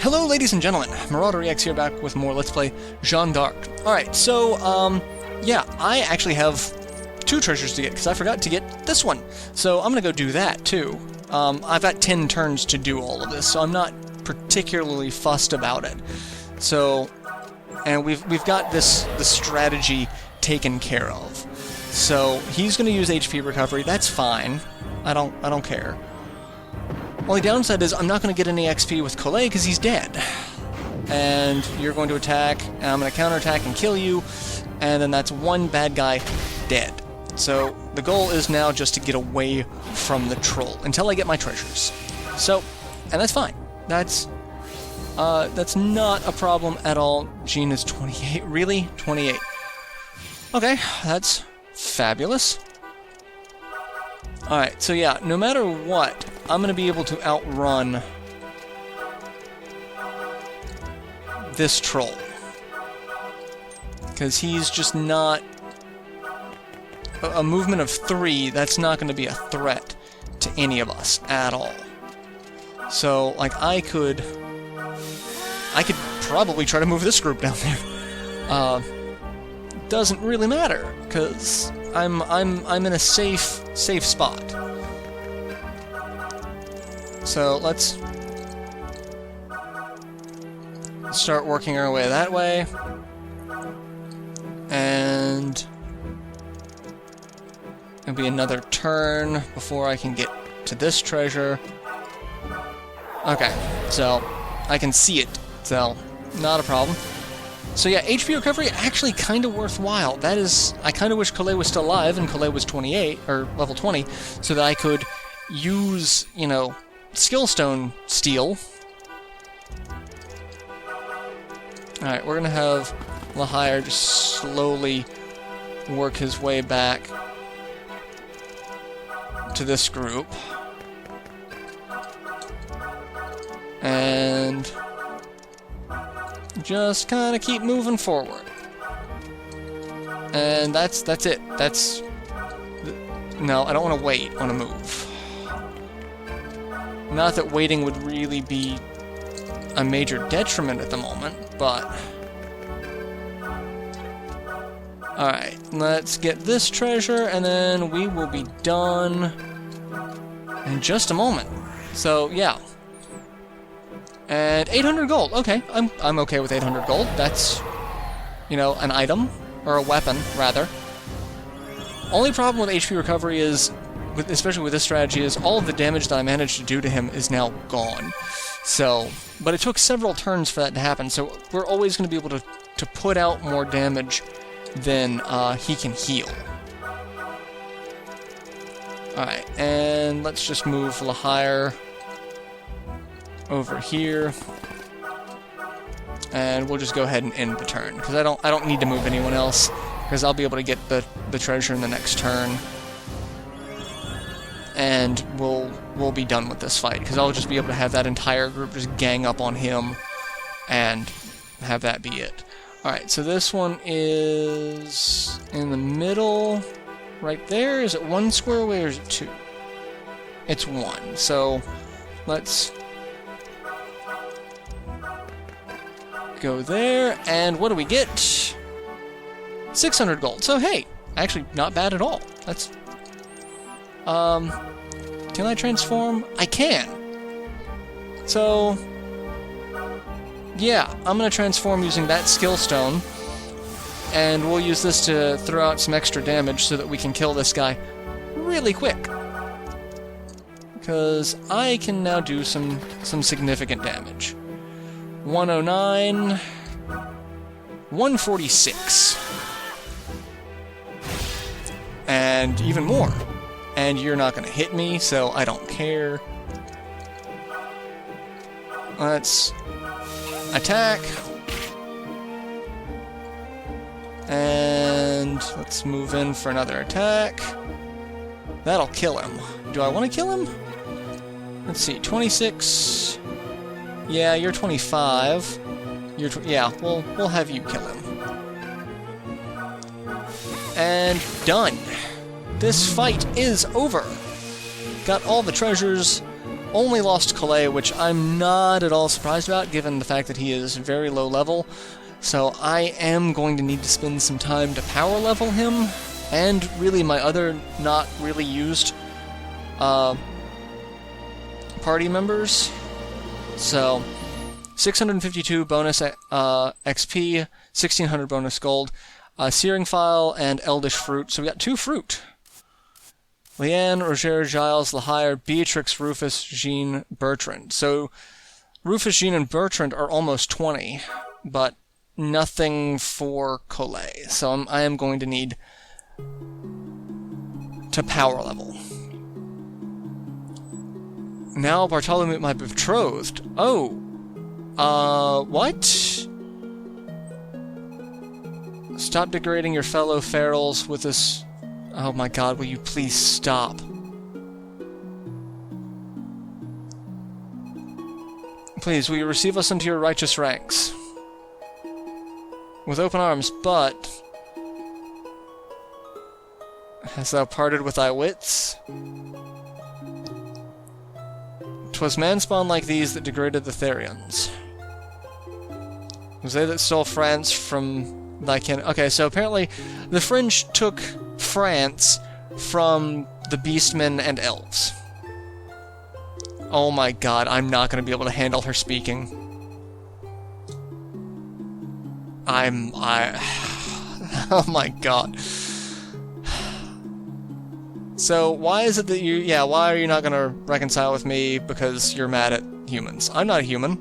Hello ladies and gentlemen, MarauderEX here back with more Let's Play Jeanne d'Arc. Alright, so, yeah, I actually have 2 treasures to get, because I forgot to get this one. So I'm gonna go do that, too. I've got 10 turns to do all of this, so I'm not particularly fussed about it. So, and we've got this strategy taken care of. So, he's gonna use HP recovery, that's fine. I don't care. Only downside is I'm not going to get any XP with Collet because he's dead. And you're going to attack, and I'm going to counterattack and kill you, and then that's one bad guy dead. So the goal is now just to get away from the troll until I get my treasures. So, and that's fine. That's not a problem at all. Jeanne is 28. Really? 28. Okay, that's fabulous. Alright, so yeah, no matter what, I'm going to be able to outrun this troll. Because he's just not... A movement of 3, that's not going to be a threat to any of us at all. So, like, I could probably try to move this group down there. Doesn't really matter, because I'm in a safe spot. So let's start working our way that way, and it'll be another turn before I can get to this treasure. Okay, so I can see it, so not a problem. So yeah, HP recovery actually kind of worthwhile. That is, I kind of wish Collet was still alive and Collet was 28, or level 20, so that I could use, you know, Skillstone steal. Alright, we're gonna have Lahire just slowly work his way back to this group. And just kind of keep moving forward. And that's it. No, I don't want to wait on a move. Not that waiting would really be a major detriment at the moment, but... Alright, let's get this treasure, and then we will be done in just a moment. So, yeah. And 800 gold. Okay, I'm okay with 800 gold. That's, you know, an item, or a weapon, rather. Only problem with HP recovery is, especially with this strategy, is all of the damage that I managed to do to him is now gone. So, but it took several turns for that to happen, so we're always going to be able to put out more damage than he can heal. Alright, and let's just move Lahire over here, and we'll just go ahead and end the turn, because I don't need to move anyone else, because I'll be able to get the treasure in the next turn, and we'll be done with this fight, because I'll just be able to have that entire group just gang up on him, and have that be it. Alright, so this one is in the middle, right there. Is it 1 square away, or is it 2? It's 1, so let's go there, and what do we get? 600 gold. So hey, actually not bad at all. That's can I transform? I can. So yeah, I'm gonna transform using that skill stone, and we'll use this to throw out some extra damage so that we can kill this guy really quick. Because I can now do some significant damage. 109, 146, and even more. And you're not going to hit me, so I don't care. Let's attack. And let's move in for another attack. That'll kill him. Do I want to kill him? Let's see, 26... Yeah, you're 25. Yeah, we'll have you kill him. And done. This fight is over. got all the treasures, only lost Calais, which I'm not at all surprised about, given the fact that he is very low level. So I am going to need to spend some time to power level him, and really my other not really used party members. So 652 bonus XP, 1600 bonus gold, Searing File, and Eldish Fruit. So we got 2 fruit. Leanne, Roger, Giles, Lahire, Beatrix, Rufus, Jeanne, Bertrand. So Rufus, Jeanne, and Bertrand are almost 20, but nothing for Collet. So I am going to need to power level. Now Bartolomew, my betrothed. Oh. What? Stop degrading your fellow ferals with this... Oh my god, will you please stop? Please, will you receive us into your righteous ranks? With open arms, but... Hast thou parted with thy wits? 'Twas man-spawn like these that degraded the Therians. It was they that stole France from thy kin. Okay, so apparently the French took France from the Beastmen and Elves. Oh my god, I'm not going to be able to handle her speaking. Oh my god. So, why is it that you... Yeah, why are you not going to reconcile with me? Because you're mad at humans. I'm not a human.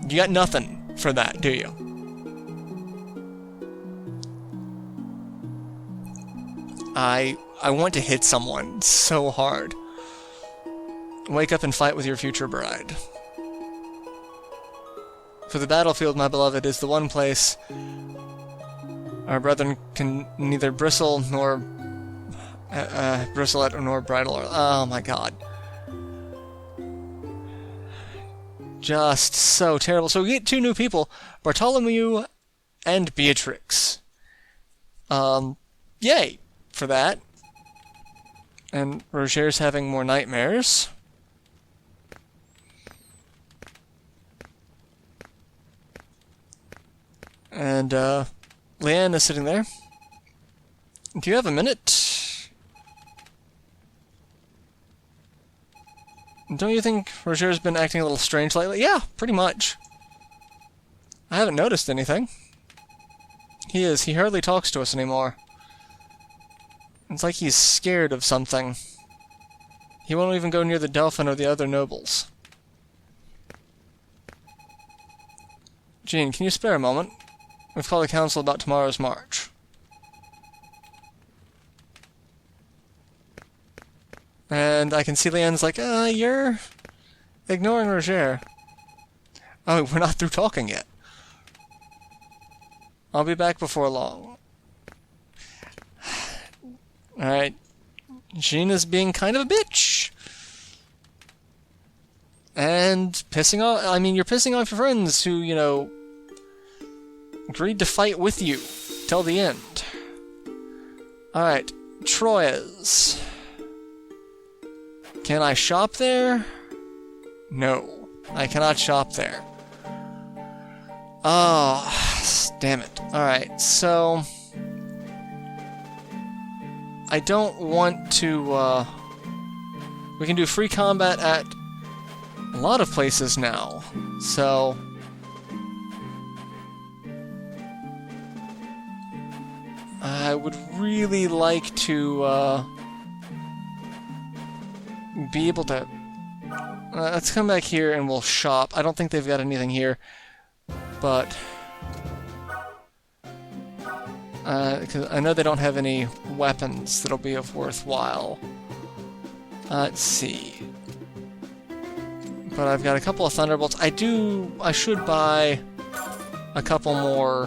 You got nothing for that, do you? I want to hit someone so hard. Wake up and fight with your future bride. For the battlefield, my beloved, is the one place our brethren can neither bristle nor bristle at nor bridle. Oh my god. Just so terrible. So we get 2 new people, Bartolomew and Beatrix. Yay for that. And Roger's having more nightmares. And Leanne is sitting there. Do you have a minute? Don't you think Roger's been acting a little strange lately? Yeah, pretty much. I haven't noticed anything. He is. He hardly talks to us anymore. It's like he's scared of something. He won't even go near the Delphin or the other nobles. Jeanne, can you spare a moment? We've called a council about tomorrow's march. And I can see Leanne's like, you're ignoring Roger. Oh, we're not through talking yet. I'll be back before long. Alright. Jeanne is being kind of a bitch. And pissing off... I mean, you're pissing off your friends who, you know, agreed to fight with you till the end. Alright. Troyes. Can I shop there? No. I cannot shop there. Oh, damn it. Alright, so... I don't want to, we can do free combat at a lot of places now, so... I would really like to, be able to... let's come back here and we'll shop. I don't think they've got anything here, but... because I know they don't have any weapons that'll be of worthwhile. Let's see. But I've got a couple of Thunderbolts. I should buy a couple more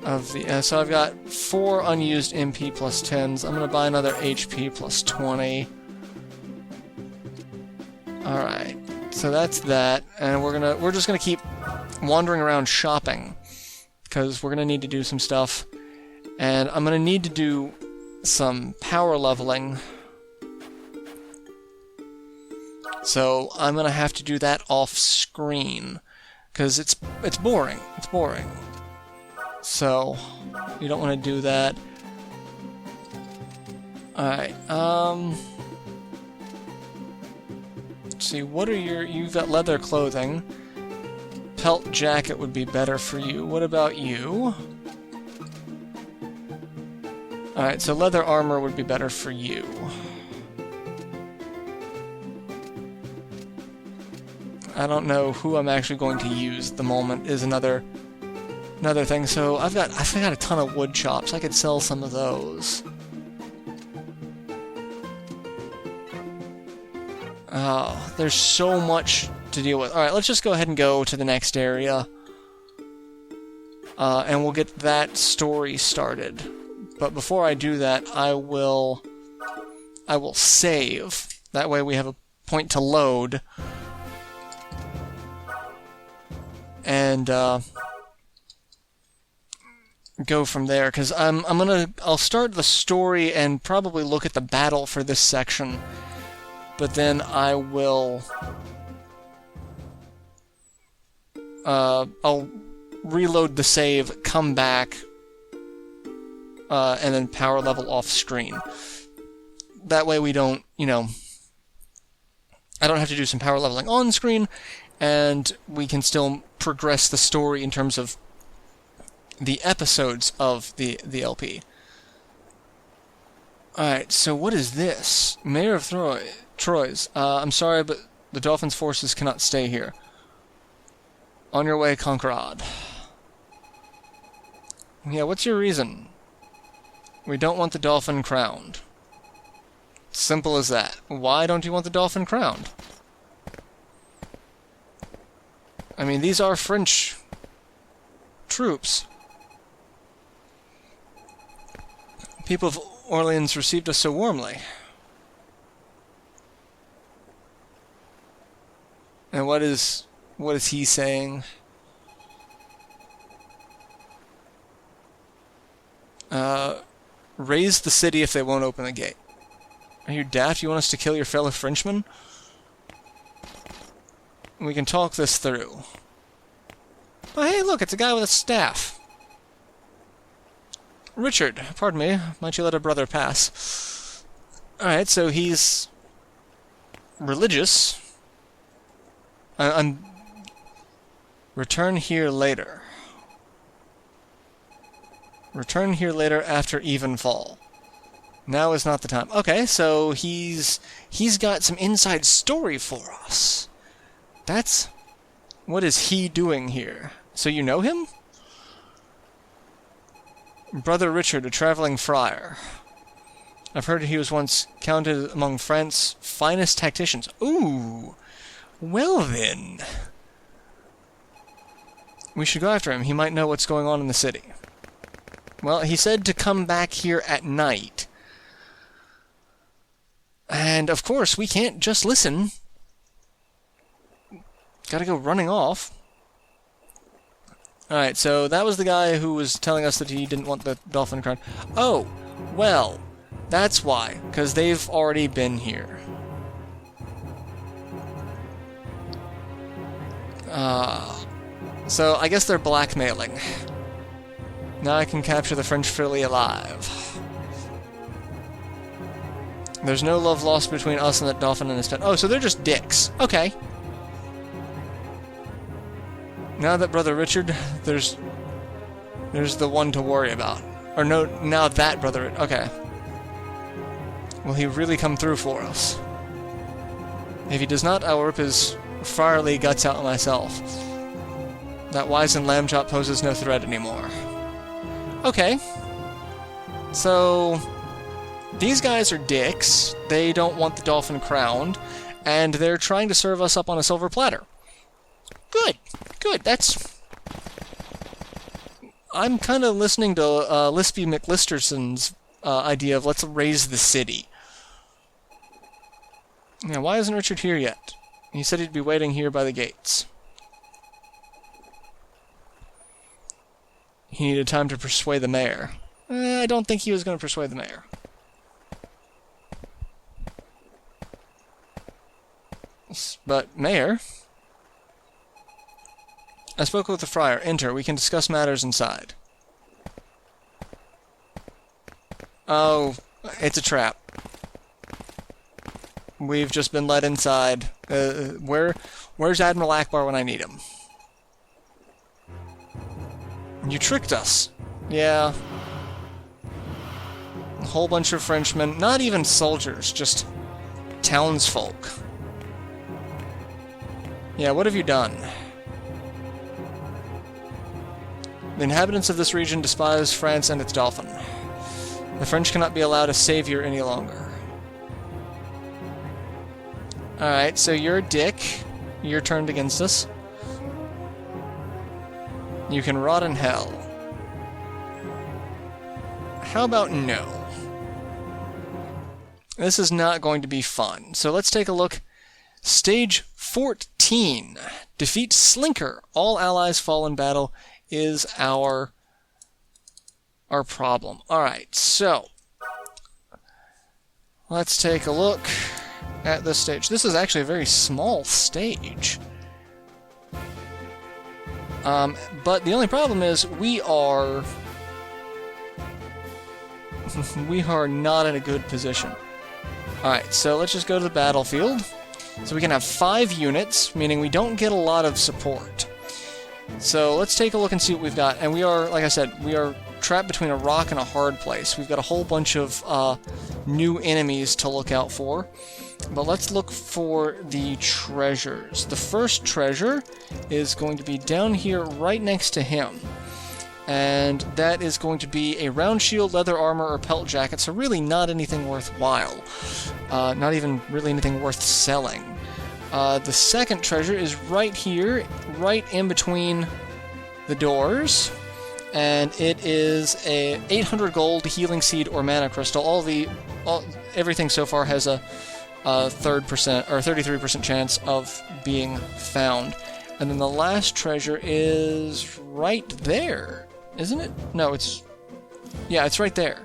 of the... so I've got 4 unused MP plus 10s. I'm gonna buy another HP plus 20. Alright. So that's that. And we're just gonna keep wandering around shopping, because we're going to need to do some stuff, and I'm going to need to do some power leveling. So I'm gonna have to do that off screen because it's boring. It's boring. So you don't want to do that. All right. Let's see. What are you've got leather clothing. Pelt jacket would be better for you. What about you? All right. So leather armor would be better for you. I don't know who I'm actually going to use at the moment is another thing. So I've got a ton of wood chops. I could sell some of those. Oh, there's so much to deal with. All right, let's just go ahead and go to the next area, and we'll get that story started. But before I do that, I will save. That way we have a point to load. And go from there, because I'll start the story and probably look at the battle for this section, but then I will I'll reload the save, come back, and then power level off screen. That way we don't, I don't have to do some power leveling on screen, and we can still progress the story in terms of the episodes of the LP. Alright, so what is this? Mayor of Troyes. I'm sorry, but the Dolphins' forces cannot stay here. On your way, Conquerad. Yeah, what's your reason? We don't want the Dolphin crowned. Simple as that. Why don't you want the Dolphin crowned? I mean, these are French troops. People of Orleans received us so warmly. And what is he saying? Raise the city if they won't open the gate. Are you daft? You want us to kill your fellow Frenchmen? We can talk this through. Oh, hey, look, it's a guy with a staff. Richard, pardon me, might you let a brother pass? Alright, so he's religious. Return here later. Return here later after evenfall. Now is not the time. Okay, so he's got some inside story for us. What is he doing here? So you know him? Brother Richard, a traveling friar. I've heard he was once counted among France's finest tacticians. Ooh! Well then. We should go after him. He might know what's going on in the city. Well, he said to come back here at night. And, of course, we can't just listen. Gotta go running off. Alright, so that was the guy who was telling us that he didn't want the Dolphin crown. Oh, well, that's why. Because they've already been here. So I guess they're blackmailing. Now I can capture the French filly alive. There's no love lost between us and that Dolphin and his pet. Oh, so they're just dicks. Okay. Now that Brother Richard, there's the one to worry about. Or no, now that Brother... Okay. Will he really come through for us? If he does not, I will rip his friarly guts out myself. That wizened lamb chop poses no threat anymore. Okay. So... these guys are dicks. They don't want the Dolphin crowned. And they're trying to serve us up on a silver platter. Good. Good. That's... I'm kind of listening to Lispy McListerson's idea of let's raise the city. Yeah, why isn't Richard here yet? He said he'd be waiting here by the gates. He needed time to persuade the mayor. I don't think he was going to persuade the mayor. But, Mayor... I spoke with the friar. Enter. We can discuss matters inside. Oh, it's a trap. We've just been let inside. Where's Admiral Akbar when I need him? You tricked us. Yeah. A whole bunch of Frenchmen. Not even soldiers, just townsfolk. Yeah, what have you done? The inhabitants of this region despise France and its Dauphin. The French cannot be allowed a savior any longer. Alright, so you're a dick. You're turned against us. You can rot in hell. How about no? This is not going to be fun. So let's take a look. Stage 14. Defeat Slinker. All allies fall in battle is our problem. Alright, so let's take a look at this stage. This is actually a very small stage. But the only problem is we are not in a good position. Alright, so let's just go to the battlefield. So we can have 5 units, meaning we don't get a lot of support. So let's take a look and see what we've got. And we are, like I said, we are trapped between a rock and a hard place. We've got a whole bunch of new enemies to look out for. But let's look for the treasures. The first treasure is going to be down here right next to him. And that is going to be a round shield, leather armor, or pelt jacket. So really not anything worthwhile. Not even really anything worth selling. The second treasure is right here, right in between the doors, and it is a 800 gold healing seed or mana crystal. Everything so far has a 33% chance of being found. And then the last treasure is right there, isn't it? No, it's right there.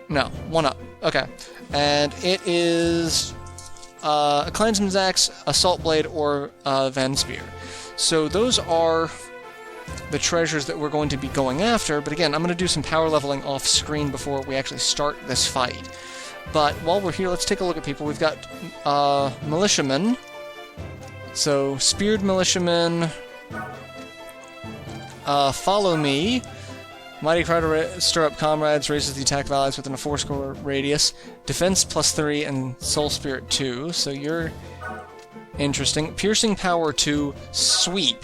No, one up. Okay. And it is a Clansman's Axe, Assault Blade, or Van Spear. So those are the treasures that we're going to be going after, but again, I'm going to do some power leveling off screen before we actually start this fight. But while we're here, let's take a look at people. We've got militiamen. So, speared militiamen, follow me. Mighty cry to stir up comrades, raises the attack of allies within a 4-score radius. Defense +3 and Soul Spirit 2, so you're interesting. Piercing power 2, sweep.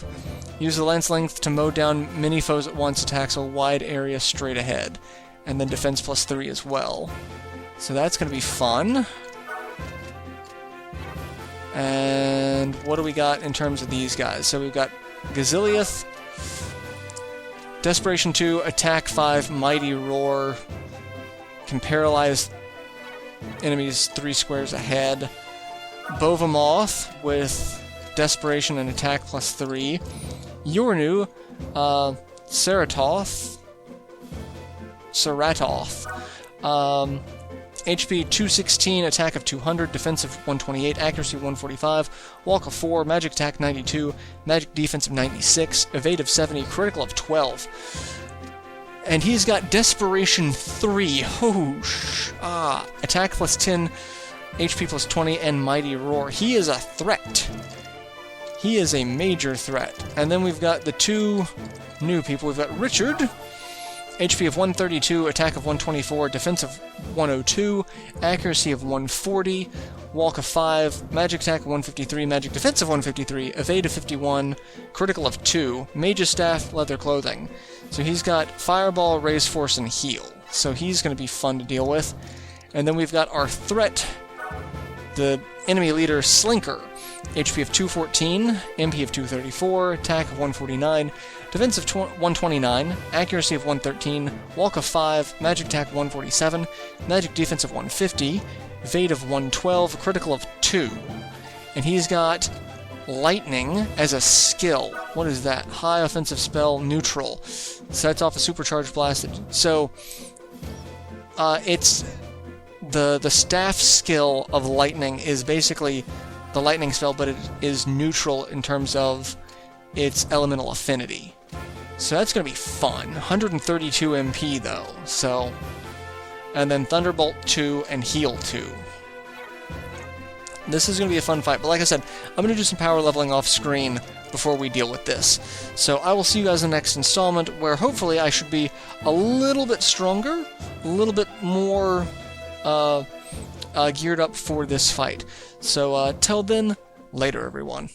Use the lance length to mow down many foes at once, attacks a wide area straight ahead. And then defense +3 as well. So that's going to be fun. And what do we got in terms of these guys? So we've got Gaziliath, Desperation 2, Attack 5, Mighty Roar, can paralyze enemies 3 squares ahead. Bovamoth with Desperation and Attack +3. Yornu, Ceratoth, HP 216, attack of 200, defense of 128, accuracy 145, walk of 4, magic attack 92, magic defense of 96, evade of 70, critical of 12. And he's got desperation 3. Attack +10, HP +20, and mighty roar. He is a threat. He is a major threat. And then we've got the 2 new people. We've got Richard, HP of 132, attack of 124, defense of 102, accuracy of 140, walk of 5, magic attack of 153, magic defense of 153, evade of 51, critical of 2, mage's staff, leather clothing. So he's got fireball, raise force, and heal. So he's going to be fun to deal with. And then we've got our threat, the enemy leader Slinker. HP of 214, MP of 234, attack of 149, defense of 129, accuracy of 113, walk of 5, magic attack 147, magic defense of 150, evade of 112, critical of 2. And he's got lightning as a skill. What is that? High offensive spell, neutral. Sets off a supercharged blast. So, it's the staff skill of lightning is basically the lightning spell, but it is neutral in terms of its elemental affinity. So that's going to be fun. 132 MP though, so... And then Thunderbolt 2 and Heal 2. This is going to be a fun fight, but like I said, I'm going to do some power leveling off screen before we deal with this. So I will see you guys in the next installment, where hopefully I should be a little bit stronger, a little bit more geared up for this fight. So till then, later everyone.